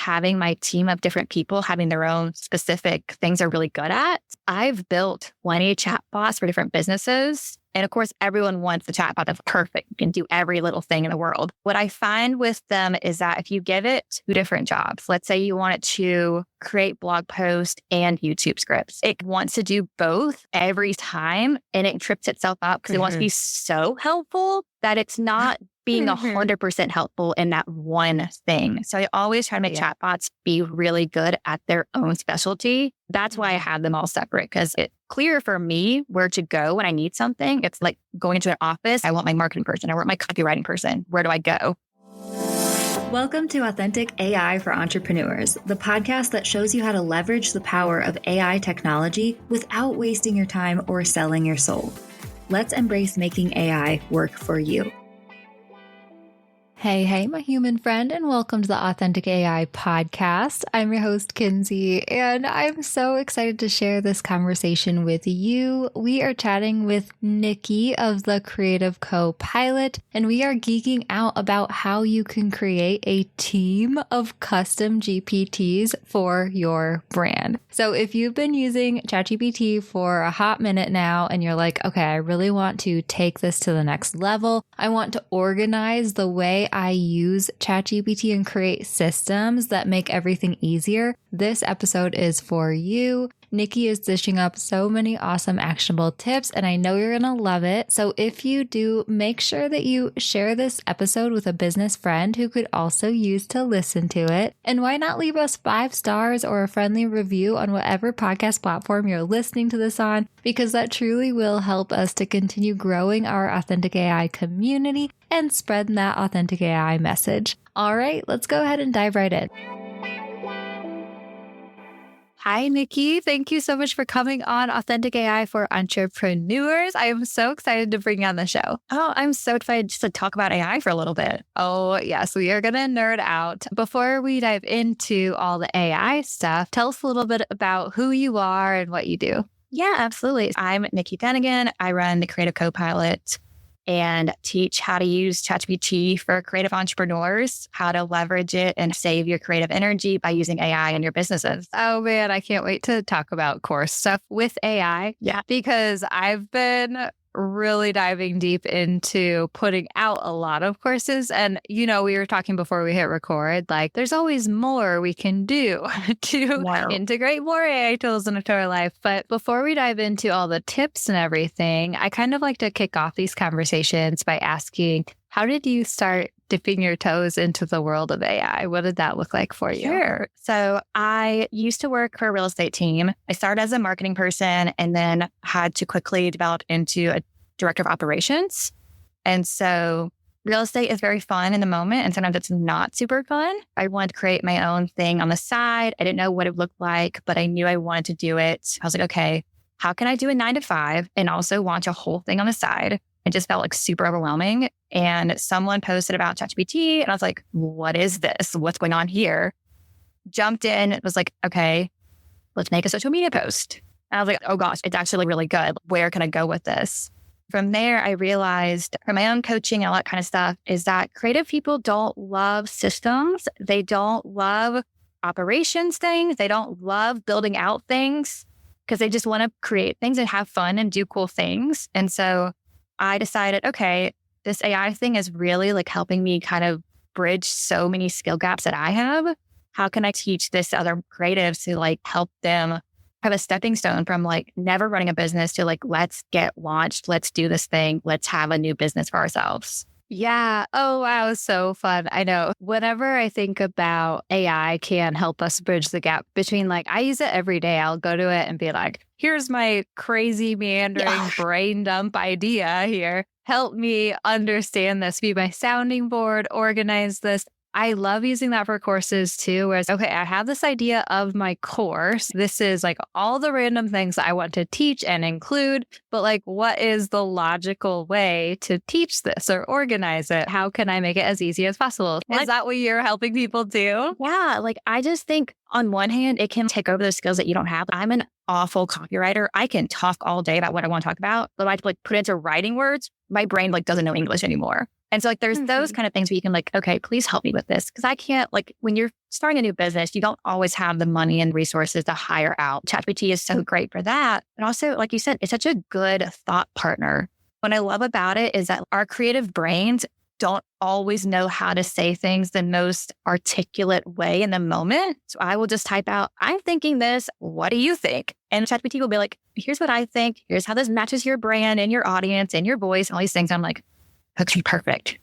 having my team of different people having their own specific things they're really good at, I've built plenty of chatbots for different businesses. And of course, everyone wants the chatbot that's perfect. You can do every little thing in the world. What I find with them is that if you give it two different jobs, let's say you want it to create blog posts and YouTube scripts, it wants to do both every time and it trips itself up because it wants to be so helpful that it's not being 100% helpful in that one thing. So I always try to make chatbots be really good at their own specialty. That's why I have them all separate, because it's clear for me where to go when I need something. It's like going into an office. I want my marketing person. I want my copywriting person. Where do I go? Welcome to Authentic AI for Entrepreneurs, the podcast that shows you how to leverage the power of AI technology without wasting your time or selling your soul. Let's embrace making AI work for you. Hey, my human friend, and welcome to the Authentic AI podcast. I'm your host, Kinsey, and I'm so excited to share this conversation with you. We are chatting with Niki of the Creative CoPilot, and we are geeking out about how you can create a team of custom GPTs for your brand. So if you've been using ChatGPT for a hot minute now, and you're like, okay, I really want to take this to the next level. I want to organize the way I use ChatGPT and create systems that make everything easier. This episode is for you. Niki is dishing up so many awesome actionable tips, and I know you're going to love it. So if you do, make sure that you share this episode with a business friend who could also use to listen to it. And why not leave us 5 stars or a friendly review on whatever podcast platform you're listening to this on, because that truly will help us to continue growing our Authentic AI community and spread that Authentic AI message. All right, let's go ahead and dive right in. Hi, Niki. Thank you so much for coming on Authentic AI for Entrepreneurs. I am so excited to bring you on the show. Oh, I'm so excited just to talk about AI for a little bit. Oh, yes, we are going to nerd out. Before we dive into all the AI stuff, tell us a little bit about who you are and what you do. Yeah, absolutely. I'm Niki Dunigan. I run the Creative CoPilot and teach how to use ChatGPT for creative entrepreneurs, how to leverage it and save your creative energy by using AI in your businesses. Oh man, I can't wait to talk about course stuff with AI. Yeah. Because I've been really diving deep into putting out a lot of courses. And, we were talking before we hit record, like there's always more we can do to integrate more AI tools into our life. But before we dive into all the tips and everything, I kind of like to kick off these conversations by asking, how did you start dipping your toes into the world of AI? What did that look like for you? Sure. So I used to work for a real estate team. I started as a marketing person and then had to quickly develop into a director of operations. And so real estate is very fun in the moment, and sometimes it's not super fun. I wanted to create my own thing on the side. I didn't know what it would look like, but I knew I wanted to do it. I was like, okay, how can I do a 9 to 5 and also launch a whole thing on the side? It just felt like super overwhelming. And someone posted about ChatGPT and I was like, what is this? What's going on here? Jumped in. It was like, okay, let's make a social media post. And I was like, oh gosh, it's actually really good. Where can I go with this? From there, I realized from my own coaching and all that kind of stuff is that creative people don't love systems. They don't love operations things. They don't love building out things because they just want to create things and have fun and do cool things. And so I decided, okay, this AI thing is really like helping me kind of bridge so many skill gaps that I have. How can I teach this to other creatives to like help them have a stepping stone from like never running a business to like, let's get launched. Let's do this thing. Let's have a new business for ourselves. Yeah. Oh, wow. So fun. I know. Whenever I think about AI can help us bridge the gap between like, I use it every day. I'll go to it and be like, here's my crazy meandering brain dump idea here. Help me understand this, be my sounding board, organize this. I love using that for courses too, whereas, okay, I have this idea of my course. This is like all the random things that I want to teach and include, but like, what is the logical way to teach this or organize it? How can I make it as easy as possible? Is that what you're helping people do? Yeah. Like, I just think on one hand, it can take over those skills that you don't have. I'm an awful copywriter. I can talk all day about what I want to talk about, but I have to like put it into writing words. My brain like doesn't know English anymore. And so like, there's those kind of things where you can like, okay, please help me with this. Cause I can't like, when you're starting a new business, you don't always have the money and resources to hire out. ChatGPT is so great for that. And also, like you said, it's such a good thought partner. What I love about it is that our creative brains don't always know how to say things the most articulate way in the moment. So I will just type out, I'm thinking this. What do you think? And ChatGPT will be like, here's what I think. Here's how this matches your brand and your audience and your voice and all these things. I'm like, okay, perfect.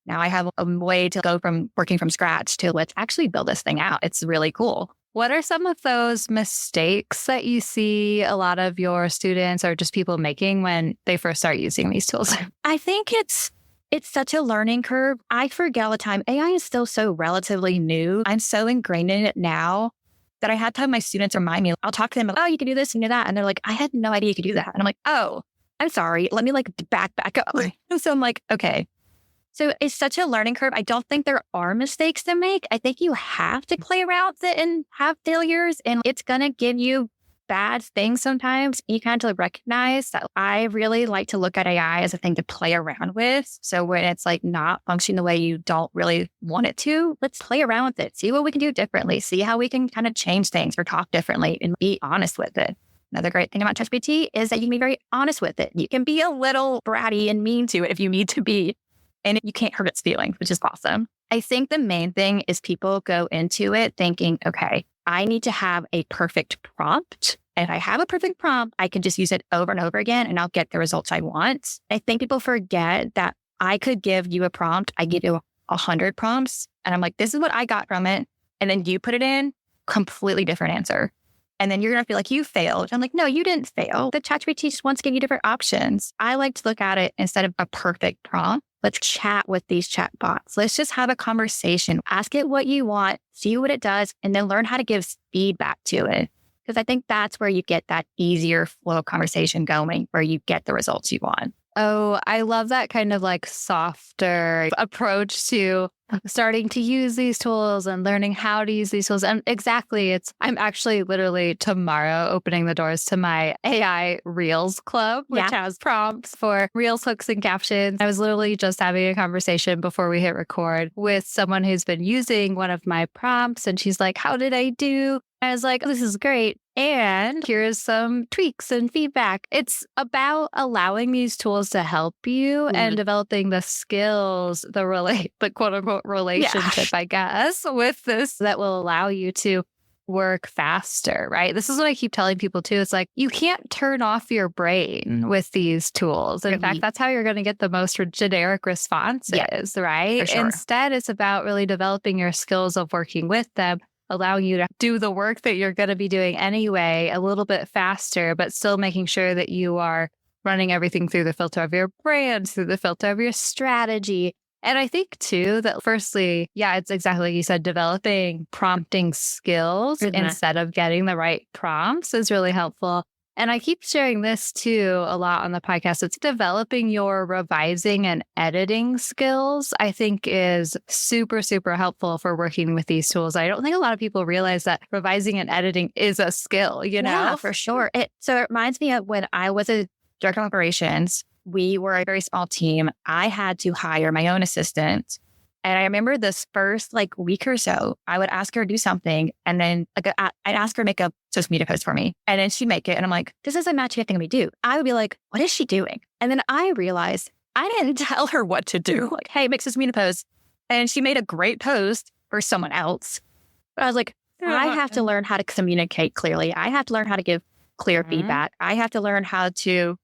Now I have a way to go from working from scratch to let's actually build this thing out. It's really cool. What are some of those mistakes that you see a lot of your students or just people making when they first start using these tools? I think it's such a learning curve. I forget all the time. AI is still so relatively new. I'm so ingrained in it now that I have to have my students remind me. I'll talk to them, oh, you can do this and do that. And they're like, I had no idea you could do that. And I'm like, oh, I'm sorry. Let me like back up. So I'm like, okay. So it's such a learning curve. I don't think there are mistakes to make. I think you have to play around with it and have failures, and it's going to give you bad things sometimes. You kind of recognize that. I really like to look at AI as a thing to play around with. So when it's like not functioning the way you don't really want it to, let's play around with it. See what we can do differently. See how we can kind of change things or talk differently and be honest with it. Another great thing about ChatGPT is that you can be very honest with it. You can be a little bratty and mean to it if you need to be, and you can't hurt its feelings, which is awesome. I think the main thing is people go into it thinking, okay, I need to have a perfect prompt. And if I have a perfect prompt, I can just use it over and over again and I'll get the results I want. I think people forget that I could give you a prompt. I give you 100 prompts and I'm like, this is what I got from it. And then you put it in, completely different answer. And then you're going to feel like you failed. I'm like, no, you didn't fail. The ChatGPT just wants to give you different options. I like to look at it instead of a perfect prompt. Let's chat with these chatbots. Let's just have a conversation. Ask it what you want, see what it does, and then learn how to give feedback to it. Because I think that's where you get that easier flow of conversation going, where you get the results you want. Oh, I love that kind of like softer approach to starting to use these tools and learning how to use these tools. And exactly, I'm actually literally tomorrow opening the doors to my AI Reels Club, which has prompts for Reels, hooks, and captions. I was literally just having a conversation before we hit record with someone who's been using one of my prompts. And she's like, how did I do? I was like, this is great. And here's some tweaks and feedback. It's about allowing these tools to help you and developing the skills, the quote unquote relationship, I guess, with this that will allow you to work faster, right? This is what I keep telling people too. It's like, you can't turn off your brain with these tools. In fact, that's how you're going to get the most generic responses, right? Sure. Instead, it's about really developing your skills of working with them, allowing you to do the work that you're going to be doing anyway a little bit faster, but still making sure that you are running everything through the filter of your brand, through the filter of your strategy. And I think too that firstly, it's exactly like you said, developing prompting skills instead of getting the right prompts is really helpful. And I keep sharing this too a lot on the podcast. It's developing your revising and editing skills, I think is super, super helpful for working with these tools. I don't think a lot of people realize that revising and editing is a skill, you know? Yeah, for sure. So it reminds me of when I was a director of operations. We were a very small team. I had to hire my own assistant. And I remember this first week or so, I would ask her to do something. And then I'd ask her to make a social media post for me. And then she'd make it. And I'm like, this isn't matching anything we do. I would be like, what is she doing? And then I realized I didn't tell her what to do. Like, hey, make social media post. And she made a great post for someone else. But I was like, I have to learn how to communicate clearly. I have to learn how to give clear feedback. I have to learn how to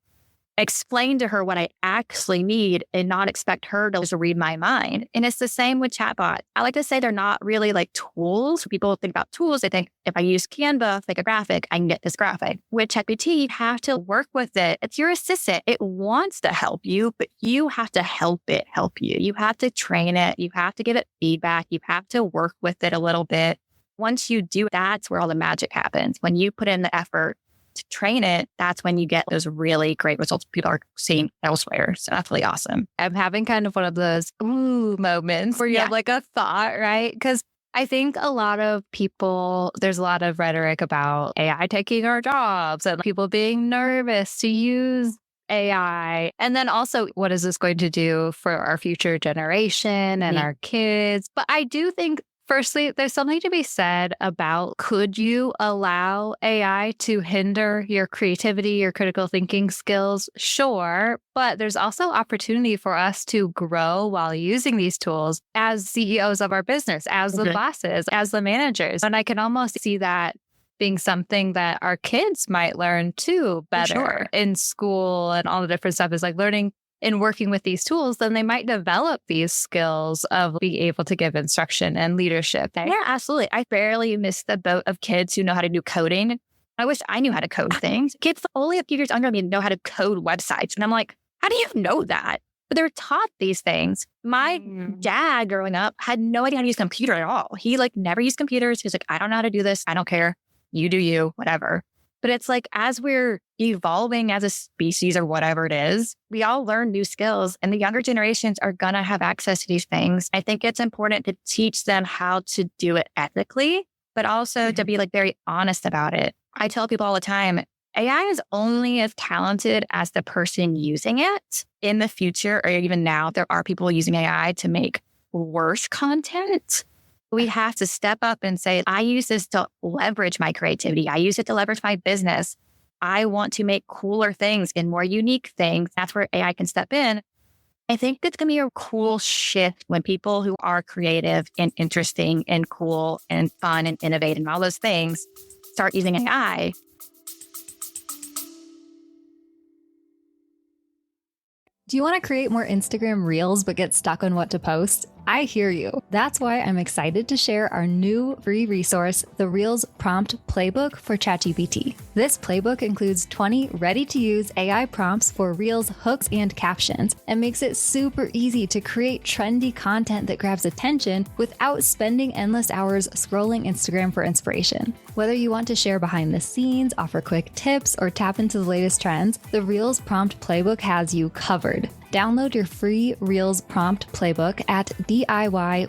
explain to her what I actually need and not expect her to just read my mind. And it's the same with chatbot. I like to say they're not really like tools. People think about tools. They think if I use Canva, like a graphic, I can get this graphic. With ChatGPT, you have to work with it. It's your assistant. It wants to help you, but you have to help it help you. You have to train it. You have to give it feedback. You have to work with it a little bit. Once you do, that's where all the magic happens. When you put in the effort to train it, that's when you get those really great results people are seeing elsewhere. So that's really awesome. I'm having kind of one of those moments where you have like a thought, right? Because I think a lot of people, there's a lot of rhetoric about AI taking our jobs and people being nervous to use AI? And then also, what is this going to do for our future generation and our kids? But I do think, firstly, there's something to be said about, could you allow AI to hinder your creativity, your critical thinking skills? Sure. But there's also opportunity for us to grow while using these tools as CEOs of our business, as the bosses, as the managers. And I can almost see that being something that our kids might learn too better in school, and all the different stuff is like learning and working with these tools, then they might develop these skills of being able to give instruction and leadership. Yeah, absolutely. I barely miss the boat of kids who know how to do coding. I wish I knew how to code things. Kids only a few years under me know how to code websites. And I'm like, how do you know that? But they're taught these things. My dad growing up had no idea how to use a computer at all. He never used computers. He was like, I don't know how to do this. I don't care. You do you, whatever. But it's like, as we're evolving as a species or whatever it is, we all learn new skills, and the younger generations are going to have access to these things. I think it's important to teach them how to do it ethically, but also to be very honest about it. I tell people all the time, AI is only as talented as the person using it. In the future, or even now, there are people using AI to make worse content. We have to step up and say, I use this to leverage my creativity. I use it to leverage my business. I want to make cooler things and more unique things. That's where AI can step in. I think it's going to be a cool shift when people who are creative and interesting and cool and fun and innovative and all those things start using AI. Do you want to create more Instagram Reels but get stuck on what to post? I hear you. That's why I'm excited to share our new free resource, the Reels Prompt Playbook for ChatGPT. This playbook includes 20 ready-to-use AI prompts for Reels hooks and captions, and makes it super easy to create trendy content that grabs attention without spending endless hours scrolling Instagram for inspiration. Whether you want to share behind the scenes, offer quick tips, or tap into the latest trends, the Reels Prompt Playbook has you covered. Download your free Reels prompt playbook at DIY.ai/Reels.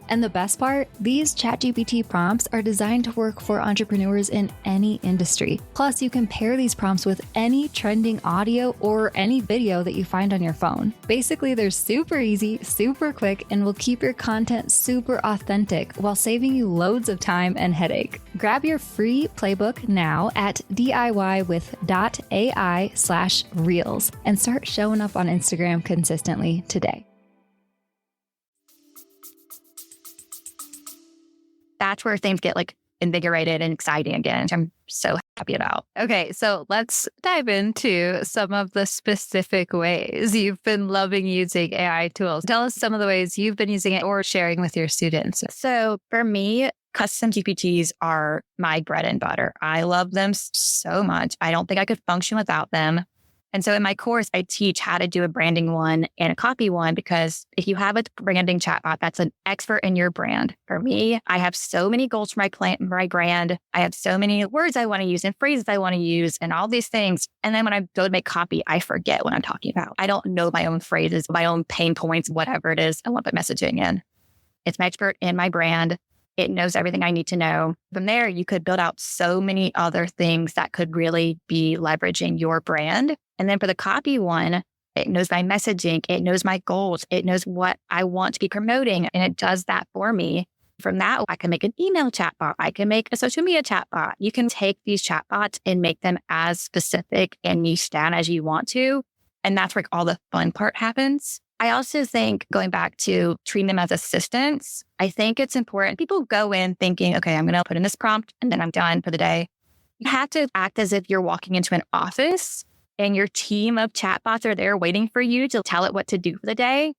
And the best part, these ChatGPT prompts are designed to work for entrepreneurs in any industry. Plus, you can pair these prompts with any trending audio or any video that you find on your phone. Basically, they're super easy, super quick, and will keep your content super authentic while saving you loads of time and headache. Grab your free playbook now at DIY.ai/Reels and start showing up on Instagram consistently today. That's where things get invigorated and exciting again, which I'm so happy about. Okay, so let's dive into some of the specific ways you've been loving using AI tools. Tell us some of the ways you've been using it or sharing with your students. So for me, custom GPTs are my bread and butter. I love them so much. I don't think I could function without them. And so in my course, I teach how to do a branding one and a copy one, because if you have a branding chatbot, that's an expert in your brand. For me, I have so many goals for my brand. I have so many words I want to use and phrases I want to use and all these things. And then when I go to make copy, I forget what I'm talking about. I don't know my own phrases, my own pain points, whatever it is I want the messaging in. It's my expert in my brand. It knows everything I need to know. From there, you could build out so many other things that could really be leveraging your brand. And then for the copy one, it knows my messaging. It knows my goals. It knows what I want to be promoting. And it does that for me. From that, I can make an email chatbot. I can make a social media chatbot. You can take these chatbots and make them as specific and niche down as you want to. And that's where all the fun part happens. I also think, going back to treating them as assistants, I think it's important. People go in thinking, okay, I'm going to put in this prompt and then I'm done for the day. You have to act as if you're walking into an office and your team of chatbots are there waiting for you to tell it what to do for the day.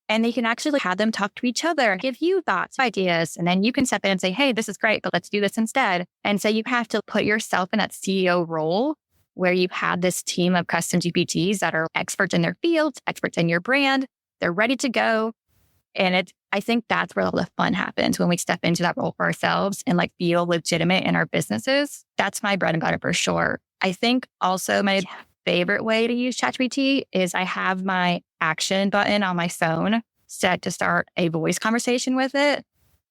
And you can actually have them talk to each other, give you thoughts, ideas, and then you can step in and say, hey, this is great, but let's do this instead. And so you have to put yourself in that CEO role where you have this team of custom GPTs that are experts in their fields, experts in your brand. They're ready to go. And I think that's where all the fun happens, when we step into that role for ourselves and feel legitimate in our businesses. That's my bread and butter for sure. I think also my favorite way to use ChatGPT is I have my action button on my phone set to start a voice conversation with it.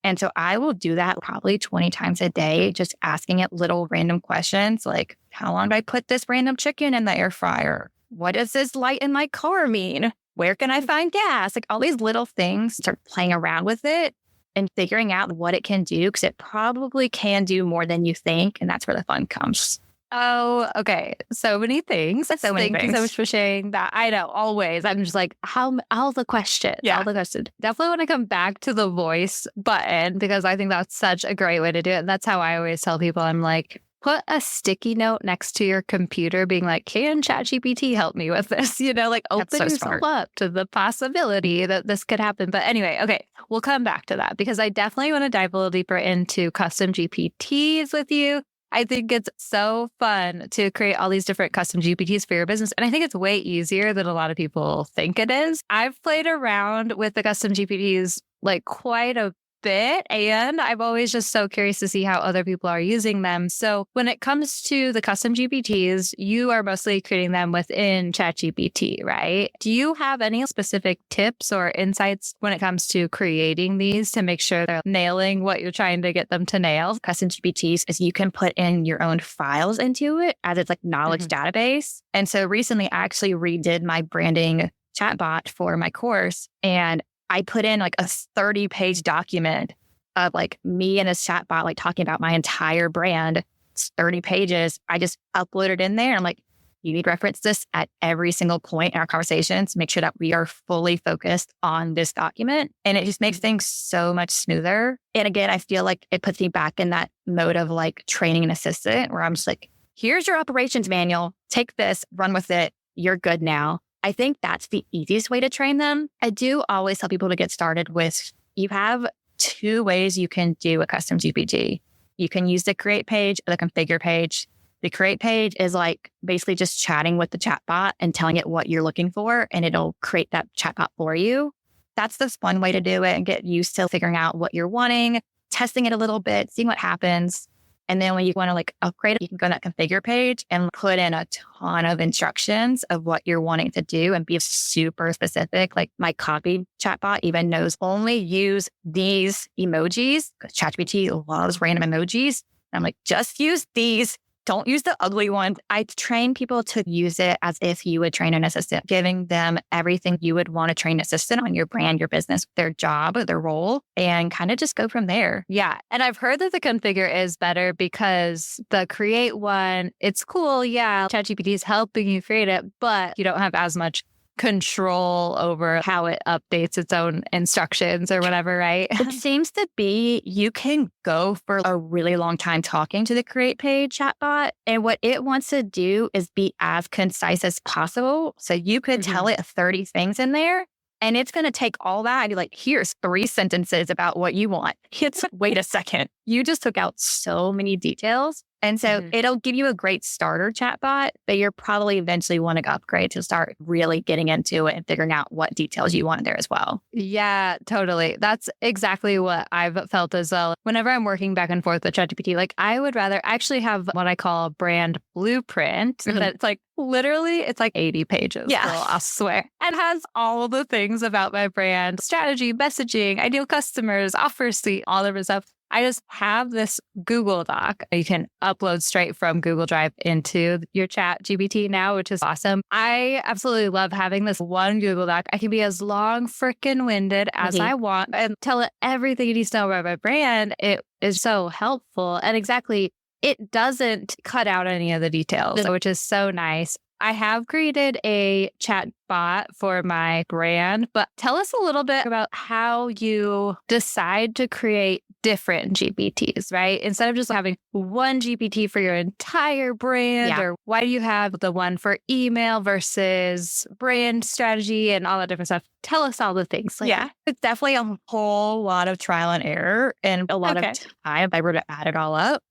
And so I will do that probably 20 times a day, just asking it little random questions like, how long do I put this random chicken in the air fryer? What does this light in my car mean? Where can I find gas? Like all these little things, start playing around with it and figuring out what it can do, because it probably can do more than you think. And that's where the fun comes. Oh, okay. So many things. So many Thank you things. so much for sharing that. I know, always. I'm just like, all the questions. Yeah. All the questions. Definitely want to come back to the voice button because I think that's such a great way to do it. And that's how I always tell people, I'm like, put a sticky note next to your computer being like, can ChatGPT help me with this? Like open yourself up to the possibility that this could happen. But anyway, okay, we'll come back to that because I definitely want to dive a little deeper into custom GPTs with you. I think it's so fun to create all these different custom GPTs for your business. And I think it's way easier than a lot of people think it is. I've played around with the custom GPTs like quite a bit, and I'm always just so curious to see how other people are using them. So when it comes to the custom GPTs, you are mostly creating them within ChatGPT, right? Do you have any specific tips or insights when it comes to creating these to make sure they're nailing what you're trying to get them to nail? Custom GPTs is you can put in your own files into it as its like knowledge database. And so recently I actually redid my branding chatbot for my course, and I put in like a 30-page document of like me and this chatbot, like talking about my entire brand. It's 30 pages. I just uploaded in there. I'm like, you need to reference this at every single point in our conversations. Make sure that we are fully focused on this document. And it just makes things so much smoother. And again, I feel like it puts me back in that mode of like training an assistant where I'm just like, here's your operations manual. Take this, run with it. You're good now. I think that's the easiest way to train them. I do always tell people to get started with, you have two ways you can do a custom GPT. You can use the create page or the configure page. The create page is like basically just chatting with the chatbot and telling it what you're looking for, and it'll create that chatbot for you. That's the fun way to do it and get used to figuring out what you're wanting, testing it a little bit, seeing what happens. And then when you want to like upgrade it, you can go to that configure page and put in a ton of instructions of what you're wanting to do and be super specific. Like my copy chatbot even knows only use these emojis because ChatGPT loves random emojis. And I'm like, just use these. Don't use the ugly one. I train people to use it as if you would train an assistant, giving them everything you would want to train an assistant on your brand, your business, their job, their role, and kind of just go from there. Yeah. And I've heard that the configure is better because the create one, it's cool. Yeah. ChatGPT is helping you create it, but you don't have as much control over how it updates its own instructions or whatever, right? It seems to be you can go for a really long time talking to the create page chatbot. And what it wants to do is be as concise as possible. So you could tell it 30 things in there, and it's going to take all that and be like, here's 3 sentences about what you want. It's wait a second. You just took out so many details. And so it'll give you a great starter chatbot, but you're probably eventually want to upgrade to start really getting into it and figuring out what details you want in there as well. Yeah, totally. That's exactly what I've felt as well. Whenever I'm working back and forth with ChatGPT, like I would rather actually have what I call a brand blueprint that's like literally, it's like 80 pages. Yeah. Girl, I swear. And has all the things about my brand, strategy, messaging, ideal customers, offer suite, all of this stuff. I just have this Google Doc. You can upload straight from Google Drive into your ChatGPT now, which is awesome. I absolutely love having this one Google Doc. I can be as long freaking winded as I want and tell it everything it needs to know about my brand. It is so helpful. And exactly, it doesn't cut out any of the details, which is so nice. I have created a chat bot for my brand, but tell us a little bit about how you decide to create different GPTs, right? Instead of just having one GPT for your entire brand, or why do you have the one for email versus brand strategy and all that different stuff? Tell us all the things. It's definitely a whole lot of trial and error and a lot of time if I were to add it all up.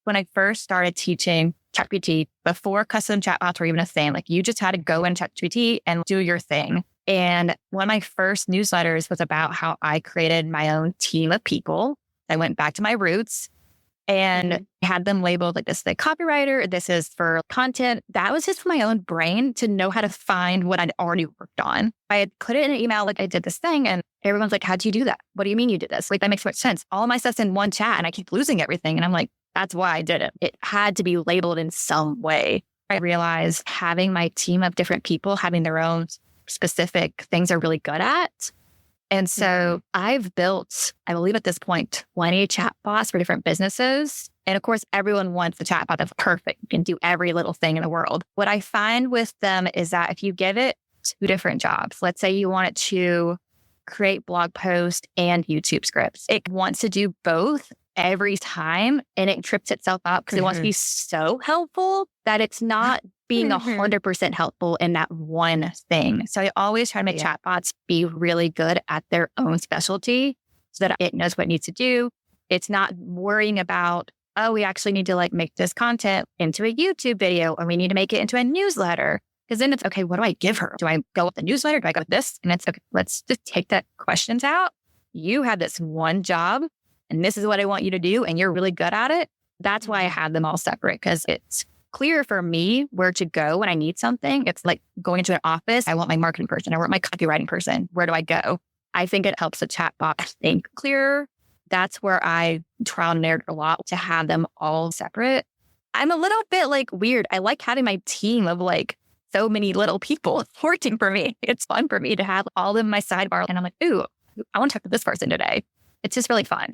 When I first started teaching ChatGPT, before custom chatbots were even a thing, like you just had to go in ChatGPT and do your thing. And one of my first newsletters was about how I created my own team of people. I went back to my roots and had them labeled like this is the copywriter, this is for content. That was just for my own brain to know how to find what I'd already worked on. I had put it in an email, like I did this thing, and everyone's like, how'd you do that? What do you mean you did this? Like, that makes so much sense. All my stuff's in one chat and I keep losing everything. And I'm like, that's why I did it. It had to be labeled in some way. I realized having my team of different people having their own specific things they're really good at. And so I've built, I believe at this point, 20 chatbots for different businesses. And of course, everyone wants the chatbot that's perfect. You can do every little thing in the world. What I find with them is that if you give it 2 different jobs, let's say you want it to create blog posts and YouTube scripts, it wants to do both every time, and it trips itself up because it wants to be so helpful that it's not being 100% helpful in that one thing. So I always try to make chatbots be really good at their own specialty so that it knows what it needs to do. It's not worrying about, oh, we actually need to like make this content into a YouTube video, or we need to make it into a newsletter. Because then it's, okay, what do I give her? Do I go with the newsletter? Do I go with this? And it's, okay, let's just take that questions out. You have this one job, and this is what I want you to do, and you're really good at it. That's why I had them all separate, because it's clear for me where to go when I need something. It's like going into an office. I want my marketing person. I want my copywriting person. Where do I go? I think it helps the chatbot think clearer. That's where I trial and error a lot to have them all separate. I'm a little bit like weird. I like having my team of like so many little people working for me. It's fun for me to have all of my sidebar. And I'm like, ooh, I want to talk to this person today. It's just really fun.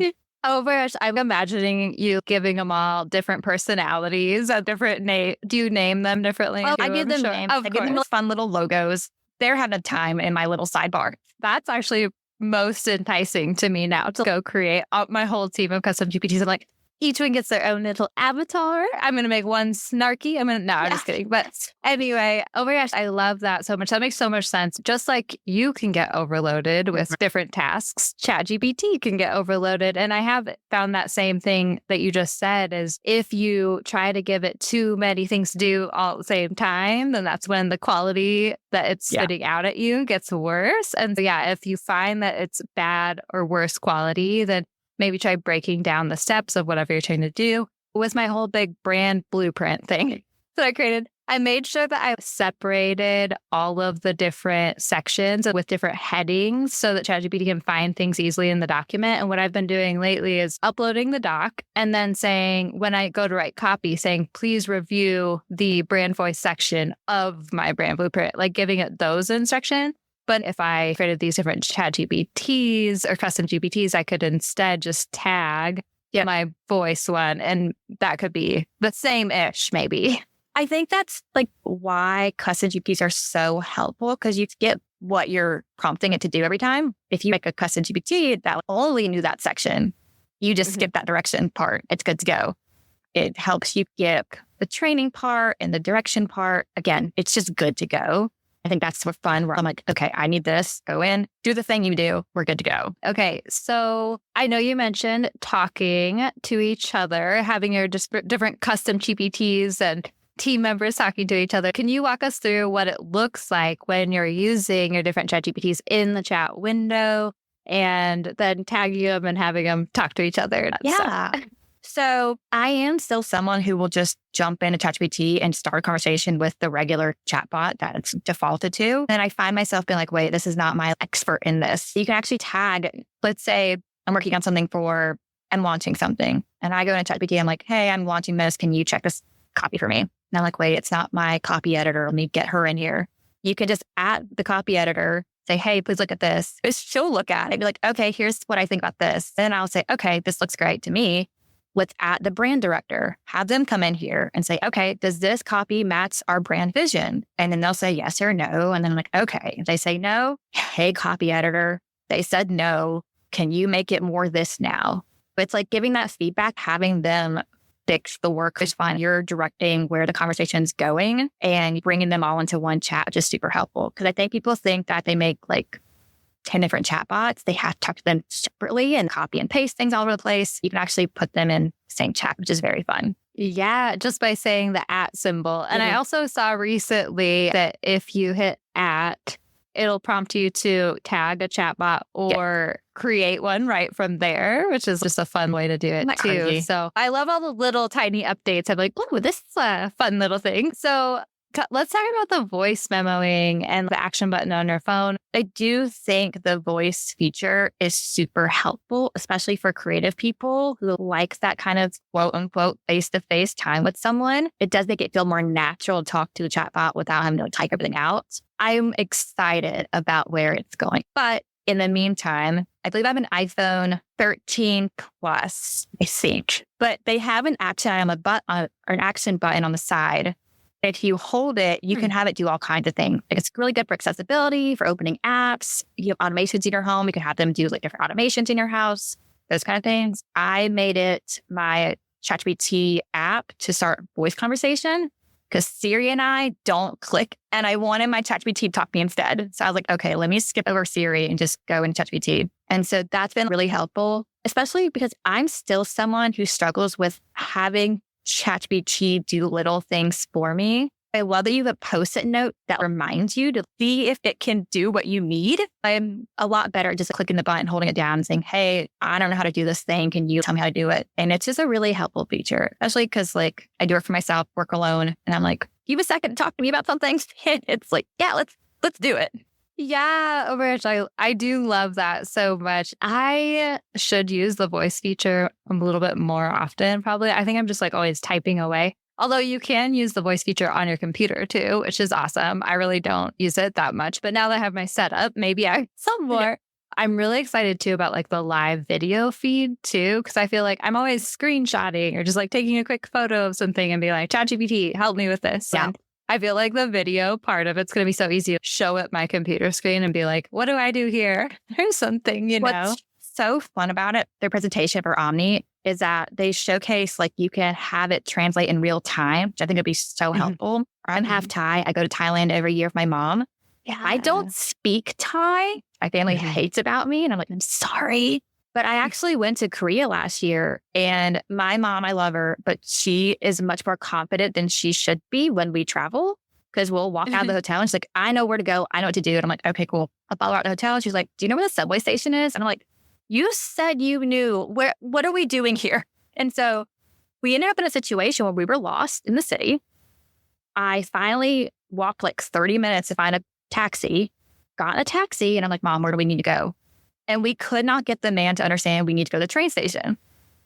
Oh my gosh, I'm imagining you giving them all different personalities, a different name. Do you name them differently? Well, I give them names. I give them fun little logos. They're having a time in my little sidebar. That's actually most enticing to me now, to go create my whole team of custom GPTs. I'm like, each one gets their own little avatar. I'm going to make one snarky. I'm just kidding. But anyway, oh my gosh, I love that so much. That makes so much sense. Just like you can get overloaded with different tasks, ChatGPT can get overloaded. And I have found that same thing that you just said is if you try to give it too many things to do all at the same time, then that's when the quality that it's spitting out at you gets worse. And so, if you find that it's bad or worse quality, then maybe try breaking down the steps of whatever you're trying to do. With my whole big brand blueprint thing that I created, I made sure that I separated all of the different sections with different headings so that ChatGPT can find things easily in the document. And what I've been doing lately is uploading the doc and then saying, when I go to write copy, saying, please review the brand voice section of my brand blueprint, like giving it those instructions. But if I created these different ChatGPTs or custom GPTs, I could instead just tag my voice one, and that could be the same-ish, maybe. I think that's like why custom GPTs are so helpful, because you get what you're prompting it to do every time. If you make a custom GPT that only knew that section, you just skip that direction part. It's good to go. It helps you get the training part and the direction part. Again, it's just good to go. I think that's for fun where I'm like, okay, I need this. Go in, do the thing you do. We're good to go. Okay. So I know you mentioned talking to each other, having your different custom GPTs and team members talking to each other. Can you walk us through what it looks like when you're using your different chat GPTs in the chat window and then tagging them and having them talk to each other? So I am still someone who will just jump into ChatGPT and start a conversation with the regular chatbot that it's defaulted to. And I find myself being like, wait, this is not my expert in this. You can actually tag, let's say I'm working on something I'm launching something. And I go into ChatGPT, I'm like, hey, I'm launching this. Can you check this copy for me? And I'm like, wait, it's not my copy editor. Let me get her in here. You can just add the copy editor, say, hey, please look at this. She'll look at it, be like, okay, here's what I think about this. Then I'll say, okay, this looks great to me. Let's add the brand director, have them come in here and say, okay, does this copy match our brand vision? And then they'll say yes or no. And then I'm like, okay. If they say no, hey, copy editor, they said no. Can you make it more this now? But it's like giving that feedback, having them fix the work is fine. You're directing where the conversation's going and bringing them all into one chat, which is super helpful. Because I think people think that they make like 10 different chatbots. They have to talk to them separately and copy and paste things all over the place. You can actually put them in the same chat, which is very fun. Yeah, just by saying the @ symbol. And I also saw recently that if you hit @ it'll prompt you to tag a chatbot or create one right from there, which is just a fun way to do it too. Crazy? So I love all the little tiny updates. I'm like, oh, this is a fun little thing. So let's talk about the voice memoing and the action button on your phone. I do think the voice feature is super helpful, especially for creative people who like that kind of quote unquote face-to-face time with someone. It does make it feel more natural to talk to the chatbot without having to type everything out. I'm excited about where it's going. But in the meantime, I believe I have an iPhone 13 Plus, I think. But they have an action button on the side. If you hold it, you can have it do all kinds of things. Like, it's really good for accessibility, for opening apps. You have automations in your home. You can have them do like different automations in your house, those kind of things. I made it my ChatGPT app to start voice conversation because Siri and I don't click. And I wanted my ChatGPT to talk to me instead. So I was like, okay, let me skip over Siri and just go into ChatGPT. And so that's been really helpful, especially because I'm still someone who struggles with having ChatGPT do little things for me. I love that you have a Post-it note that reminds you to see if it can do what you need. I'm a lot better at just clicking the button, holding it down and saying, hey, I don't know how to do this thing. Can you tell me how to do it? And it's just a really helpful feature, especially because like I do it for myself, work alone. And I'm like, give a second to talk to me about something. And it's like, yeah, let's do it. Yeah, Rich, I do love that so much. I should use the voice feature a little bit more often, probably. I think I'm just like always typing away. Although you can use the voice feature on your computer too, which is awesome. I really don't use it that much. But now that I have my setup, maybe I some more. Yeah. I'm really excited too about like the live video feed too, because I feel like I'm always screenshotting or just like taking a quick photo of something and be like, ChatGPT, help me with this. Yeah. And I feel like the video part of it's going to be so easy to show up my computer screen and be like, what do I do here? There's something, you know. What's so fun about it, their presentation for Omni, is that they showcase like you can have it translate in real time, which I think would be so helpful. I'm half Thai. I go to Thailand every year with my mom. Yeah. I don't speak Thai. My family hates about me. And I'm like, I'm sorry. But I actually went to Korea last year, and my mom, I love her, but she is much more confident than she should be when we travel, because we'll walk out of the hotel and she's like, I know where to go. I know what to do. And I'm like, okay, cool. I'll follow her out the hotel. And she's like, do you know where the subway station is? And I'm like, you said you knew. What are we doing here? And so we ended up in a situation where we were lost in the city. I finally walked like 30 minutes to find a taxi, got in a taxi, and I'm like, Mom, where do we need to go? And we could not get the man to understand we need to go to the train station.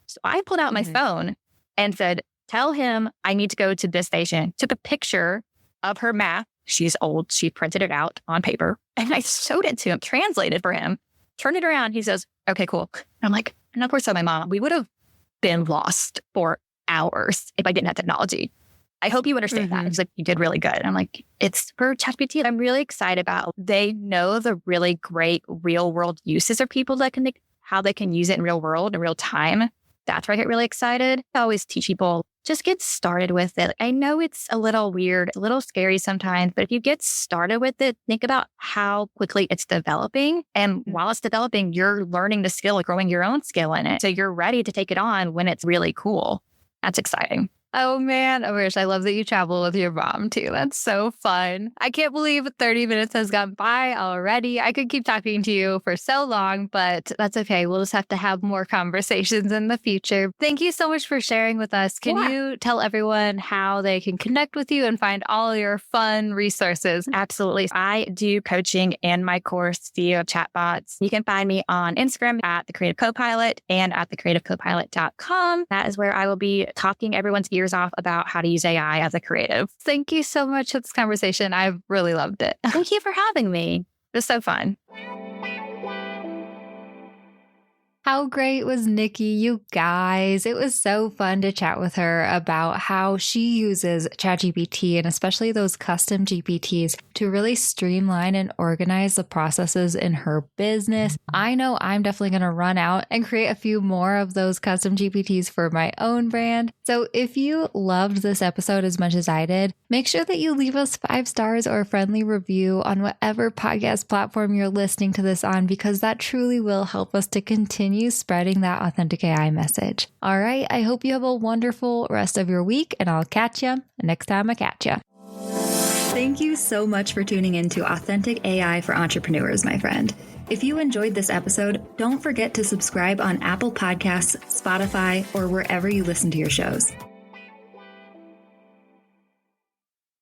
So I pulled out my phone and said, tell him I need to go to this station. Took a picture of her map. She's old. She printed it out on paper. And I showed it to him, translated for him, turned it around. He says, okay, cool. And I'm like, and of course, I told my mom, we would have been lost for hours if I didn't have technology. I hope you understand that. He's like, you did really good. And I'm like, it's for ChatGPT. I'm really excited about. They know the really great real world uses of people that can, how they can use it in real world, in real time. That's where I get really excited. I always teach people, just get started with it. I know it's a little weird, a little scary sometimes, but if you get started with it, think about how quickly it's developing. And while it's developing, you're learning the skill, growing your own skill in it. So you're ready to take it on when it's really cool. That's exciting. Oh man, I love that you travel with your mom too. That's so fun. I can't believe 30 minutes has gone by already. I could keep talking to you for so long, but that's okay. We'll just have to have more conversations in the future. Thank you so much for sharing with us. Can you tell everyone how they can connect with you and find all your fun resources? Absolutely. I do coaching and my course, CEO of Chatbots. You can find me on Instagram at the Creative CoPilot and at thecreativecopilot.com. That is where I will be talking everyone's ears off about how to use AI as a creative. Thank you so much for this conversation. I've really loved it. Thank you for having me. It was so fun. How great was Niki, you guys? It was so fun to chat with her about how she uses ChatGPT and especially those custom GPTs to really streamline and organize the processes in her business. I know I'm definitely going to run out and create a few more of those custom GPTs for my own brand. So if you loved this episode as much as I did, make sure that you leave us 5 stars or a friendly review on whatever podcast platform you're listening to this on, because that truly will help us to continue spreading that authentic AI message. All right, I hope you have a wonderful rest of your week, and I'll catch you next time I catch you. Thank Thank you so much for tuning in to Authentic AI for Entrepreneurs, my friend. If you enjoyed this episode, don't forget to subscribe on Apple Podcasts, Spotify, or wherever you listen to your shows.